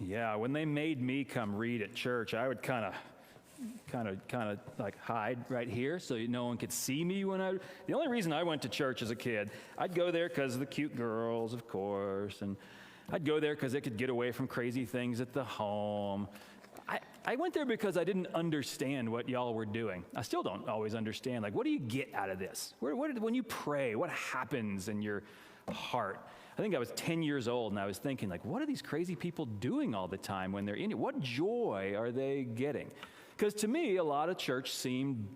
Yeah, when they made me come read at church, I would kind of like hide right here so no one could see me the only reason I went to church as a kid, I'd go there because of the cute girls, of course, and I'd go there because they could get away from crazy things at the home. I went there because I didn't understand what y'all were doing. I still don't always understand. Like, what do you get out of this? When you pray, what happens in your heart? I think I was 10 years old, and I was thinking, like, what are these crazy people doing all the time when they're in it? What joy are they getting? Because to me, a lot of church seemed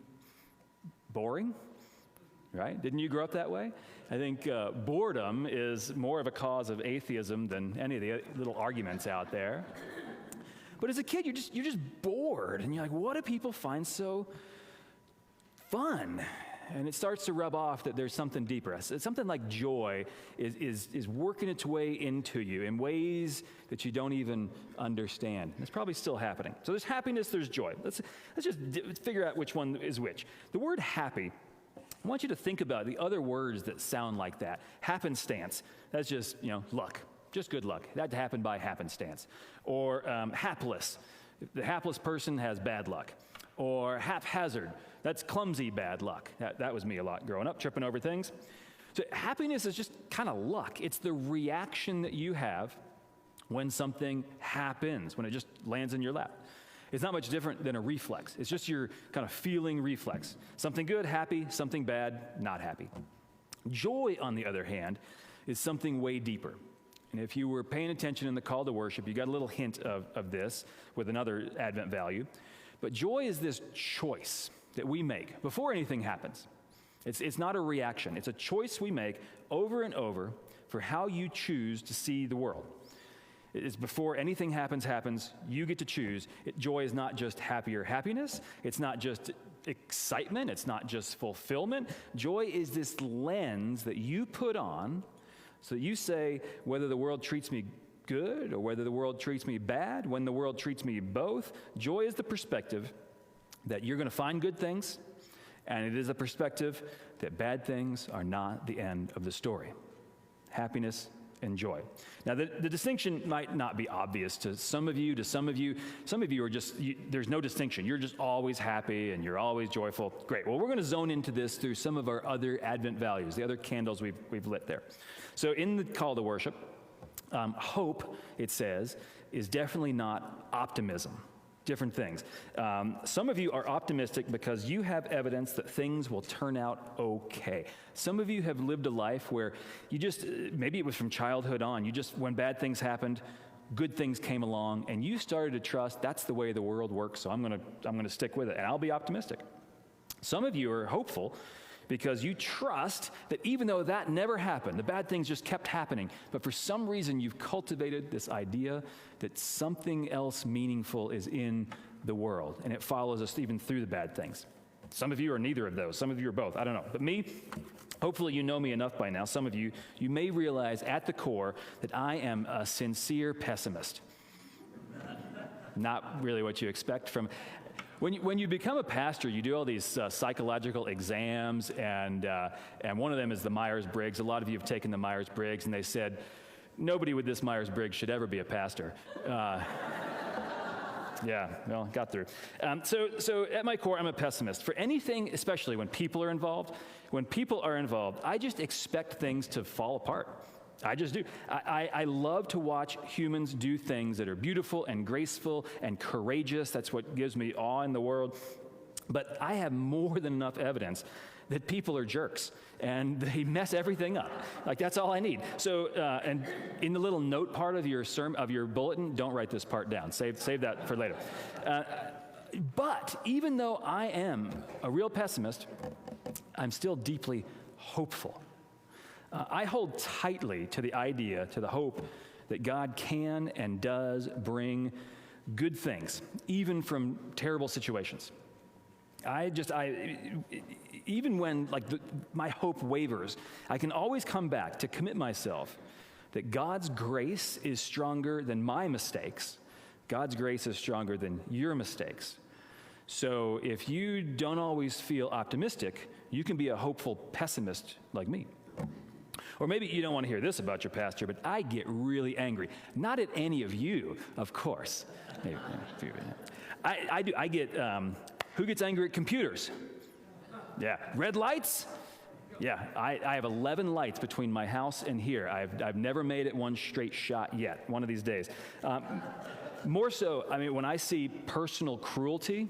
boring, right? Didn't you grow up that way? I think boredom is more of a cause of atheism than any of the little arguments out there. But as a kid, you're just bored, and you're like, what do people find so fun? And it starts to rub off that there's something deeper. It's something like joy is working its way into you in ways that you don't even understand. It's probably still happening. So there's happiness, there's joy. Let's just figure out which one is which. The word happy, I want you to think about the other words that sound like that. Happenstance, that's just, luck. Just good luck. That happened by happenstance. Or hapless. The hapless person has bad luck. Or haphazard. That's clumsy bad luck. That was me a lot growing up, tripping over things. So happiness is just kind of luck. It's the reaction that you have when something happens, when it just lands in your lap. It's not much different than a reflex. It's just your kind of feeling reflex. Something good, happy. Something bad, not happy. Joy, on the other hand, is something way deeper. And if you were paying attention in the call to worship, you got a little hint of this with another Advent value. But joy is this choice that we make before anything happens. It's not a reaction. It's a choice we make over and over for how you choose to see the world. It's before anything happens, you get to choose. Joy is not just happiness. It's not just excitement. It's not just fulfillment. Joy is this lens that you put on so that you say whether the world treats me good or whether the world treats me bad, when the world treats me both. Joy is the perspective that you're going to find good things, and it is a perspective that bad things are not the end of the story. Happiness and joy. Now, the distinction might not be obvious to some of you. Some of you are just, there's no distinction. You're just always happy and you're always joyful. Great. Well, we're going to zone into this through some of our other Advent values, the other candles we've lit there. So in the call to worship, hope, it says, is definitely not optimism. Different things. Some of you are optimistic because you have evidence that things will turn out okay. Some of you have lived a life where you just, maybe it was from childhood on, when bad things happened, good things came along, and you started to trust that's the way the world works, so I'm gonna stick with it, and I'll be optimistic. Some of you are hopeful because you trust that even though that never happened, the bad things just kept happening, but for some reason you've cultivated this idea that something else meaningful is in the world, and it follows us even through the bad things. Some of you are neither of those. Some of you are both. I don't know. But me, hopefully you know me enough by now. Some of you may realize at the core that I am a sincere pessimist. Not really what you expect from... When you become a pastor, you do all these psychological exams, and one of them is the Myers-Briggs. A lot of you have taken the Myers-Briggs, and they said, nobody with this Myers-Briggs should ever be a pastor. Yeah, well, got through. So at my core, I'm a pessimist. For anything, especially when people are involved, I just expect things to fall apart. I just do. I love to watch humans do things that are beautiful and graceful and courageous. That's what gives me awe in the world. But I have more than enough evidence that people are jerks and they mess everything up. Like, that's all I need. So, and in the little note part of your bulletin, don't write this part down. Save that for later. But even though I am a real pessimist, I'm still deeply hopeful. I hold tightly to the idea, to the hope that God can and does bring good things, even from terrible situations. Even when my hope wavers, I can always come back to commit myself that God's grace is stronger than my mistakes. God's grace is stronger than your mistakes. So if you don't always feel optimistic, you can be a hopeful pessimist like me. Or maybe you don't want to hear this about your pastor, but I get really angry. Not at any of you, of course. Maybe, I do. I get, who gets angry at computers? Yeah. Red lights? Yeah. I have 11 lights between my house and here. I've never made it one straight shot yet, one of these days. More so, I mean, when I see personal cruelty,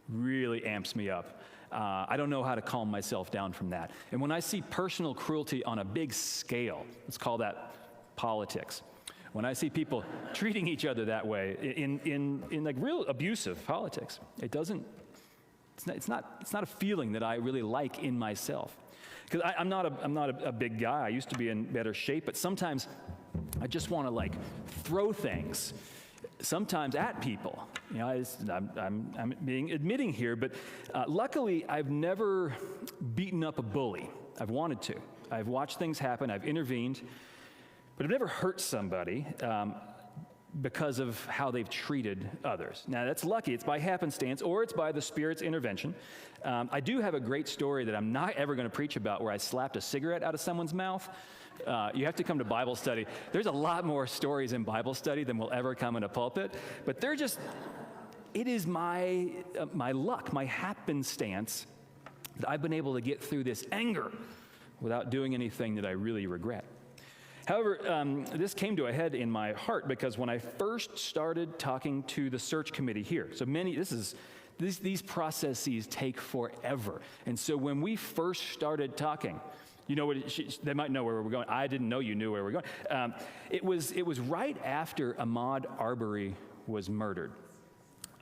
really amps me up. I don't know how to calm myself down from that. And when I see personal cruelty on a big scale, let's call that politics. When I see people treating each other that way in like real abusive politics, it's not a feeling that I really like in myself. Because I'm not a big guy. I used to be in better shape, but sometimes I just want to like throw things, sometimes at people. You know, I'm admitting here, but luckily I've never beaten up a bully. I've wanted to. I've watched things happen. I've intervened, but I've never hurt somebody because of how they've treated others. Now, that's lucky. It's by happenstance, or it's by the Spirit's intervention. I do have a great story that I'm not ever going to preach about where I slapped a cigarette out of someone's mouth. You have to come to Bible study. There's a lot more stories in Bible study than will ever come in a pulpit, but it is my luck, my happenstance, that I've been able to get through this anger without doing anything that I really regret. However, this came to a head in my heart because when I first started talking to the search committee here, so these processes take forever. And so when we first started talking, you know what? They might know where we're going. I didn't know you knew where we're going. It was right after Ahmaud Arbery was murdered.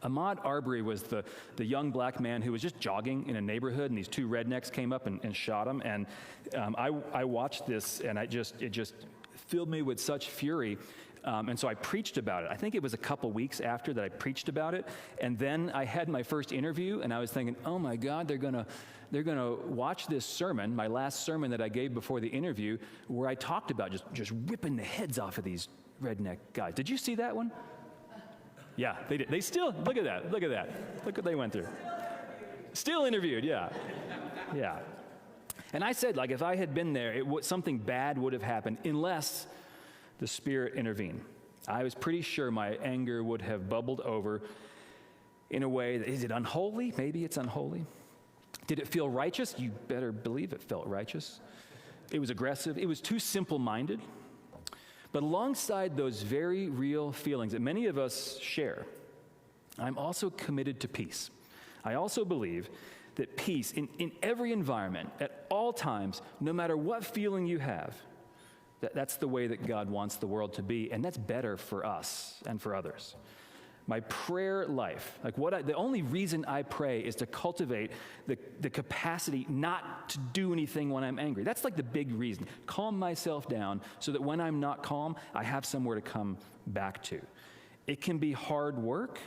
Ahmaud Arbery was the young black man who was just jogging in a neighborhood, and these two rednecks came up and shot him. And I watched this, and it just filled me with such fury. And so I preached about it. I think it was a couple weeks after that I preached about it. And then I had my first interview, and I was thinking, oh my God, they're gonna watch this sermon, my last sermon that I gave before the interview, where I talked about just ripping the heads off of these redneck guys. Did you see that one? Yeah, they did. They still, look at that. Look what they went through. Still interviewed, yeah. And I said, like, if I had been there, something bad would have happened unless the Spirit intervened. I was pretty sure my anger would have bubbled over in a way that, is it unholy? Maybe it's unholy. Did it feel righteous? You better believe it felt righteous. It was aggressive. It was too simple-minded. But alongside those very real feelings that many of us share, I'm also committed to peace. I also believe that peace in every environment, at all times, no matter what feeling you have, that's the way that God wants the world to be, and that's better for us and for others. My prayer life, the only reason I pray is to cultivate the capacity not to do anything when I'm angry. That's like the big reason. Calm myself down so that when I'm not calm, I have somewhere to come back to. It can be hard work,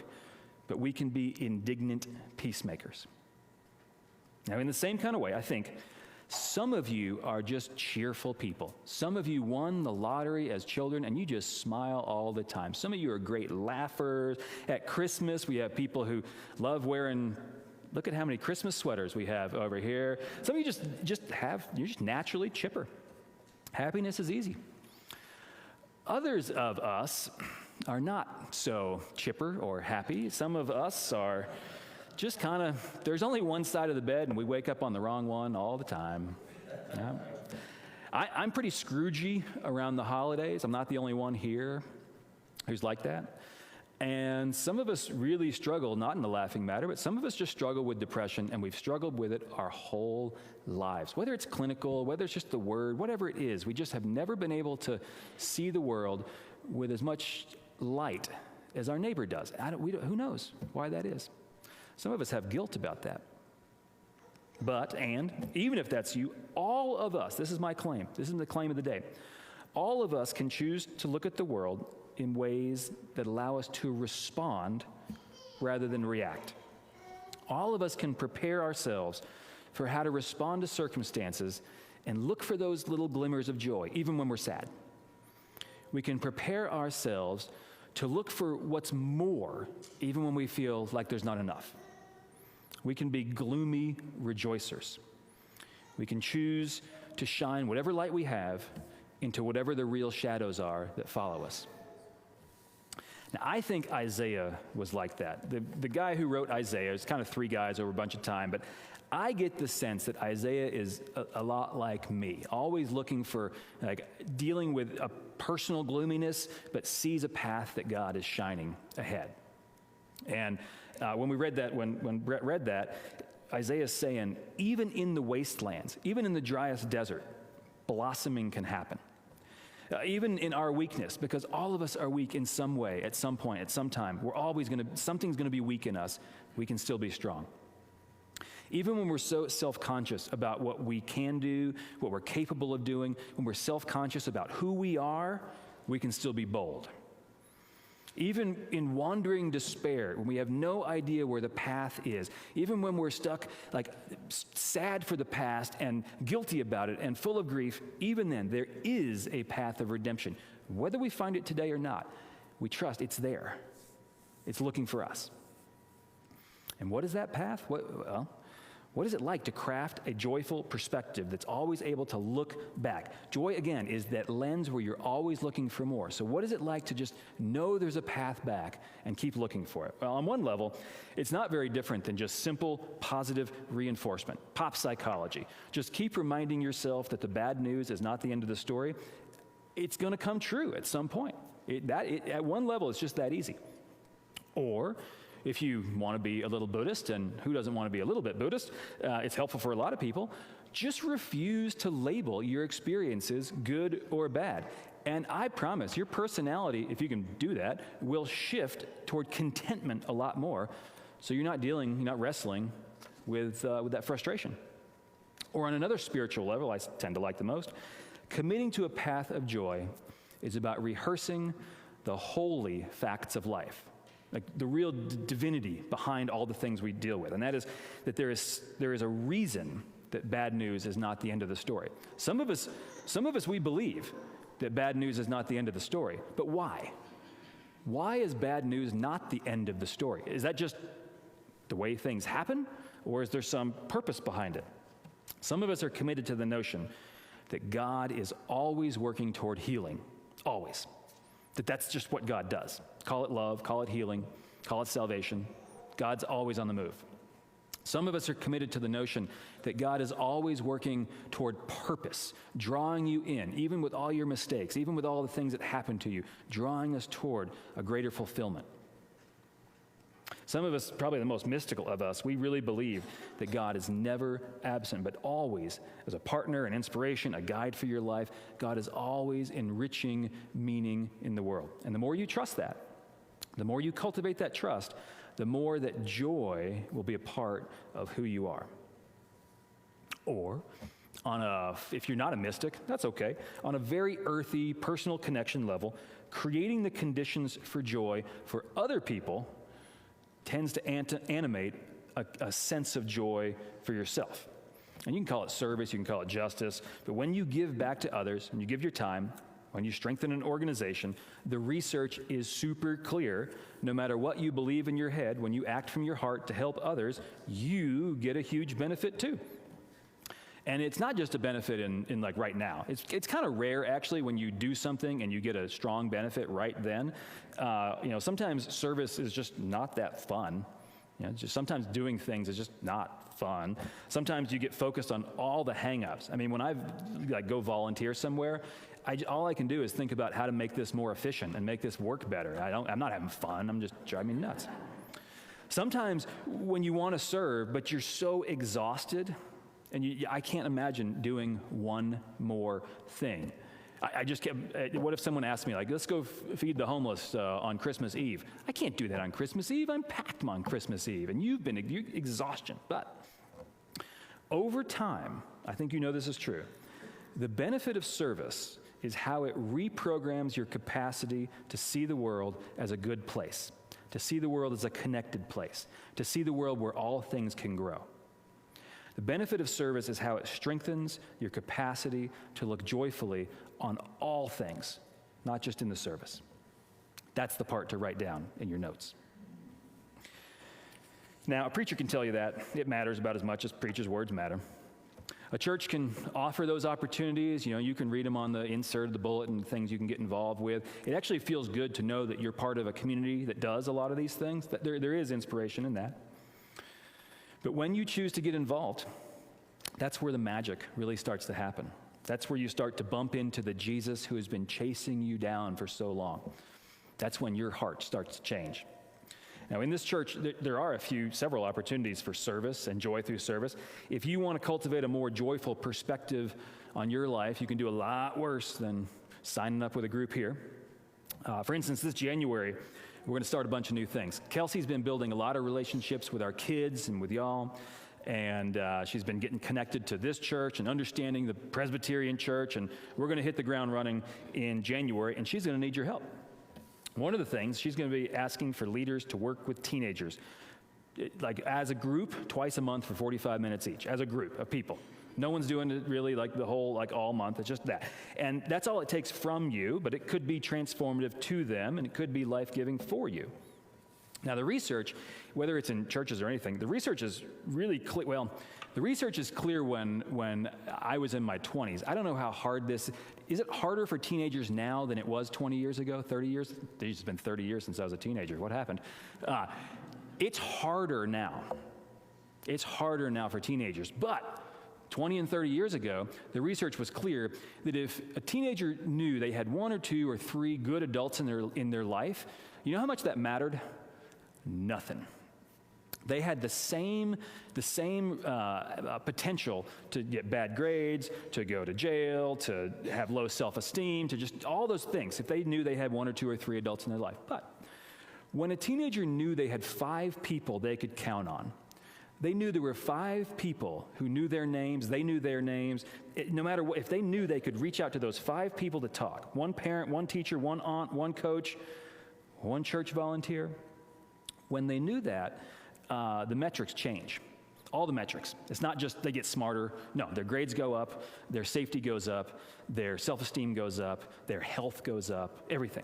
but we can be indignant peacemakers. Now, in the same kind of way, I think some of you are just cheerful people. Some of you won the lottery as children, and you just smile all the time. Some of you are great laughers. At Christmas, we have people who love wearing, look at how many Christmas sweaters we have over here. Some of you you're just naturally chipper. Happiness is easy. Others of us are not so chipper or happy. Some of us are just kind of, there's only one side of the bed and we wake up on the wrong one all the time. Yeah. I'm pretty Scroogey around the holidays. I'm not the only one here who's like that. And some of us really struggle, not in a laughing matter, but some of us just struggle with depression, and we've struggled with it our whole lives. Whether it's clinical, whether it's just the word, whatever it is, we just have never been able to see the world with as much light as our neighbor does. Who knows why that is? Some of us have guilt about that. And even if that's you, all of us, this is my claim, this is the claim of the day, all of us can choose to look at the world in ways that allow us to respond rather than react. All of us can prepare ourselves for how to respond to circumstances and look for those little glimmers of joy, even when we're sad. We can prepare ourselves to look for what's more, even when we feel like there's not enough. We can be gloomy rejoicers. We can choose to shine whatever light we have into whatever the real shadows are that follow us. Now, I think Isaiah was like that. The guy who wrote Isaiah, it's kind of three guys over a bunch of time, but I get the sense that Isaiah is a lot like me, always looking for, dealing with a personal gloominess, but sees a path that God is shining ahead. And when we read that, when Brett read that, Isaiah's saying, even in the wastelands, even in the driest desert, blossoming can happen. Even in our weakness, because all of us are weak in some way, at some point, at some time. Something's going to be weak in us. We can still be strong. Even when we're so self-conscious about what we can do, what we're capable of doing, when we're self-conscious about who we are, we can still be bold. Even in wandering despair, when we have no idea where the path is, even when we're stuck, sad for the past and guilty about it and full of grief, even then, there is a path of redemption. Whether we find it today or not, we trust it's there. It's looking for us. And what is that path? What is it like to craft a joyful perspective that's always able to look back? Joy, again, is that lens where you're always looking for more. So what is it like to just know there's a path back and keep looking for it? Well, on one level, it's not very different than just simple positive reinforcement, pop psychology. Just keep reminding yourself that the bad news is not the end of the story. It's going to come true at some point. At one level, it's just that easy. Or if you want to be a little Buddhist, and who doesn't want to be a little bit Buddhist, it's helpful for a lot of people, just refuse to label your experiences good or bad. And I promise, your personality, if you can do that, will shift toward contentment a lot more, so you're not wrestling with that frustration. Or on another spiritual level, I tend to like the most, committing to a path of joy is about rehearsing the holy facts of life. Like the real divinity behind all the things we deal with. And that is that there is a reason that bad news is not the end of the story. Some of us, we believe that bad news is not the end of the story. But why? Why is bad news not the end of the story? Is that just the way things happen? Or is there some purpose behind it? Some of us are committed to the notion that God is always working toward healing. Always. That's just what God does. Call it love, call it healing, call it salvation. God's always on the move. Some of us are committed to the notion that God is always working toward purpose, drawing you in, even with all your mistakes, even with all the things that happen to you, drawing us toward a greater fulfillment. Some of us, probably the most mystical of us, we really believe that God is never absent, but always, as a partner, an inspiration, a guide for your life, God is always enriching meaning in the world. And the more you trust that, the more you cultivate that trust, the more that joy will be a part of who you are. Or, if you're not a mystic, that's okay, on a very earthy, personal connection level, creating the conditions for joy for other people tends to animate a sense of joy for yourself. And you can call it service, you can call it justice, but when you give back to others, when you give your time, when you strengthen an organization, the research is super clear. No matter what you believe in your head, when you act from your heart to help others, you get a huge benefit too. And it's not just a benefit in like right now. It's kind of rare actually when you do something and you get a strong benefit right then. Sometimes service is just not that fun. Just sometimes doing things is just not fun. Sometimes you get focused on all the hang-ups. I mean, when I go volunteer somewhere, all I can do is think about how to make this more efficient and make this work better. I'm not having fun. I'm just driving me nuts. Sometimes when you want to serve, but you're so exhausted, and I can't imagine doing one more thing. I just kept, what if someone asked me, let's go feed the homeless on Christmas Eve? I can't do that on Christmas Eve. I'm packed on Christmas Eve, and you've been exhaustion. But over time, I think you know this is true, the benefit of service is how it reprograms your capacity to see the world as a good place, to see the world as a connected place, to see the world where all things can grow. The benefit of service is how it strengthens your capacity to look joyfully on all things, not just in the service. That's the part to write down in your notes. Now, a preacher can tell you that. It matters about as much as preacher's words matter. A church can offer those opportunities. You can read them on the insert of the bulletin, things you can get involved with. It actually feels good to know that you're part of a community that does a lot of these things, that there is inspiration in that. But when you choose to get involved, that's where the magic really starts to happen. That's where you start to bump into the Jesus who has been chasing you down for so long. That's when your heart starts to change. Now, in this church, there are several opportunities for service and joy through service. If you want to cultivate a more joyful perspective on your life, you can do a lot worse than signing up with a group here. For instance, this January, we're going to start a bunch of new things. Kelsey's been building a lot of relationships with our kids and with y'all, and she's been getting connected to this church and understanding the Presbyterian church, and we're going to hit the ground running in January, and she's going to need your help. One of the things, she's going to be asking for leaders to work with teenagers, like as a group, twice a month for 45 minutes each, as a group of people. No one's doing it really like the whole, like all month, it's just that. And that's all it takes from you, but it could be transformative to them, and it could be life-giving for you. Now, the research, whether it's in churches or anything, the research is really clear. Well, the research is clear when I was in my 20s. I don't know how hard this is. It harder for teenagers now than it was 20 years ago, 30 years? It's been 30 years since I was a teenager. What happened? It's harder now. It's harder now for teenagers. But 20 and 30 years ago, the research was clear that if a teenager knew they had 1 or 2 or 3 good adults in their life, you know how much that mattered? Nothing. They had the same potential to get bad grades, to go to jail, to have low self-esteem, to just all those things, if they knew they had 1 or 2 or 3 adults in their life. But when a teenager knew they had 5 people they could count on, they knew there were 5 people who knew their names, they knew their names, no matter what, if they knew they could reach out to those 5 people to talk, 1 parent, 1 teacher, 1 aunt, 1 coach, 1 church volunteer, when they knew that, the metrics change. All the metrics. It's not just they get smarter. No, their grades go up, their safety goes up, their self-esteem goes up, their health goes up, everything.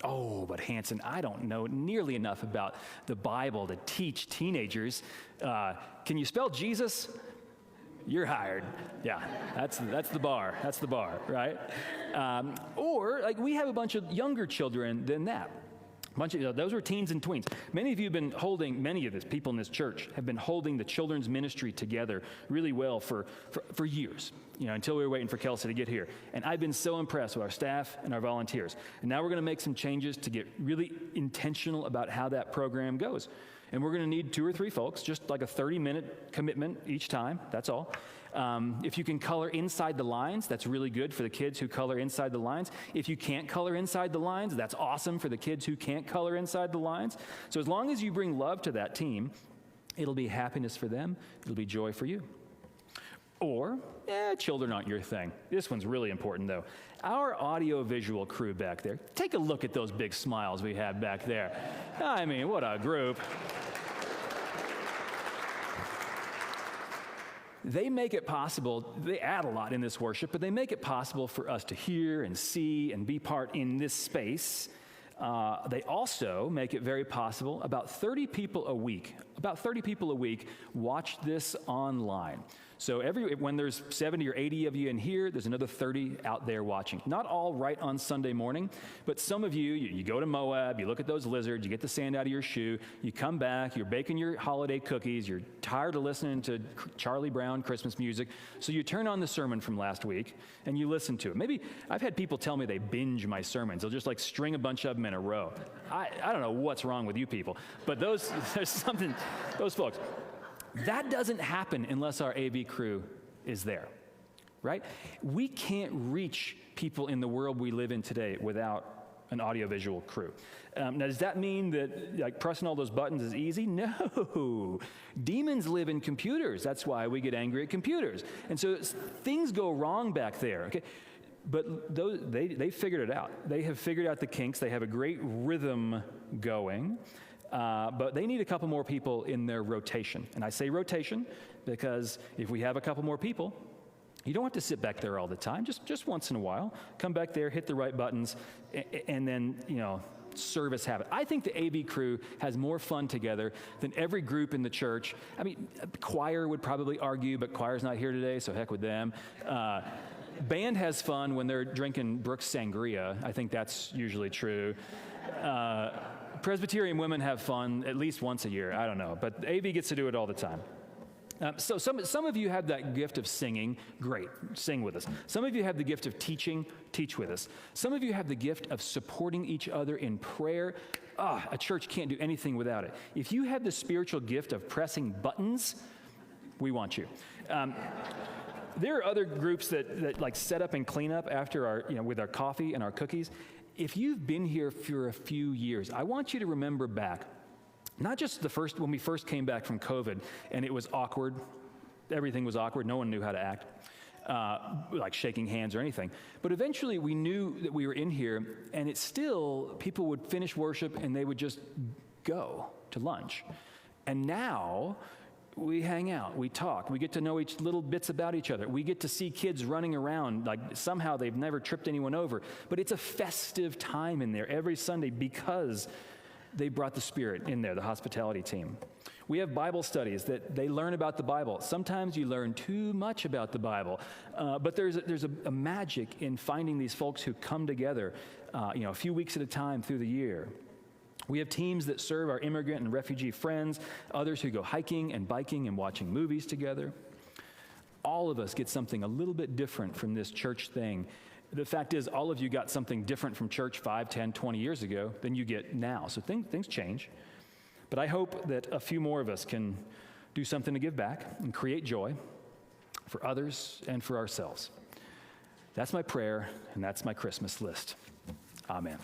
Oh, but Hansen, I don't know nearly enough about the Bible to teach teenagers. Can you spell Jesus? You're hired. Yeah, that's the bar. That's the bar, right? Or like we have a bunch of younger children than that. Those were teens and tweens. Many of you have been holding, many of these people in this church have been holding the children's ministry together really well for years, until we were waiting for Kelsey to get here. And I've been so impressed with our staff and our volunteers. And now we're going to make some changes to get really intentional about how that program goes. And we're going to need 2 or 3 folks, just like a 30-minute commitment each time, that's all. If you can color inside the lines, that's really good for the kids who color inside the lines. If you can't color inside the lines, that's awesome for the kids who can't color inside the lines. So as long as you bring love to that team, it'll be happiness for them, it'll be joy for you. Or, children aren't your thing. This one's really important, though. Our audio-visual crew back there, take a look at those big smiles we had back there. I mean, what a group. They make it possible, they add a lot in this worship, but they make it possible for us to hear and see and be part in this space. They also make it very possible. About 30 people a week watch this online. So when there's 70 or 80 of you in here, there's another 30 out there watching. Not all right on Sunday morning, but some of you go to Moab, you look at those lizards, you get the sand out of your shoe, you come back, you're baking your holiday cookies, you're tired of listening to Charlie Brown Christmas music, so you turn on the sermon from last week and you listen to it. Maybe I've had people tell me they binge my sermons. They'll just like string a bunch of them in a row. I don't know what's wrong with you people, but those folks. That doesn't happen unless our AV crew is there, right? We can't reach people in the world we live in today without an audiovisual crew. Now, does that mean that like pressing all those buttons is easy? No. Demons live in computers. That's why we get angry at computers. And so things go wrong back there, okay? But they figured it out. They have figured out the kinks. They have a great rhythm going. But they need a couple more people in their rotation. And I say rotation because if we have a couple more people, you don't have to sit back there all the time. Just once in a while, come back there, hit the right buttons, and then, service habit. I think the AV crew has more fun together than every group in the church. I mean, choir would probably argue, but choir's not here today, so heck with them. Band has fun when they're drinking Brooks Sangria. I think that's usually true. Presbyterian women have fun at least once a year. I don't know, but AV gets to do it all the time. So some of you have that gift of singing. Great, sing with us. Some of you have the gift of teaching. Teach with us. Some of you have the gift of supporting each other in prayer. A church can't do anything without it. If you have the spiritual gift of pressing buttons, we want you. There are other groups that like set up and clean up after our, with our coffee and our cookies. If you've been here for a few years, I want you to remember back. Not just when we first came back from COVID, and it was awkward. Everything was awkward. No one knew how to act, like shaking hands or anything. But eventually we knew that we were in here, and it's still, people would finish worship and they would just go to lunch. And now we hang out, we talk, we get to know each little bits about each other. We get to see kids running around like somehow they've never tripped anyone over. But it's a festive time in there every Sunday because they brought the Spirit in there, the hospitality team. We have Bible studies that they learn about the Bible. Sometimes you learn too much about the Bible, but there's a magic in finding these folks who come together, a few weeks at a time through the year. We have teams that serve our immigrant and refugee friends, others who go hiking and biking and watching movies together. All of us get something a little bit different from this church thing. The fact is, all of you got something different from church 5, 10, 20 years ago than you get now. So things change. But I hope that a few more of us can do something to give back and create joy for others and for ourselves. That's my prayer, and that's my Christmas list. Amen.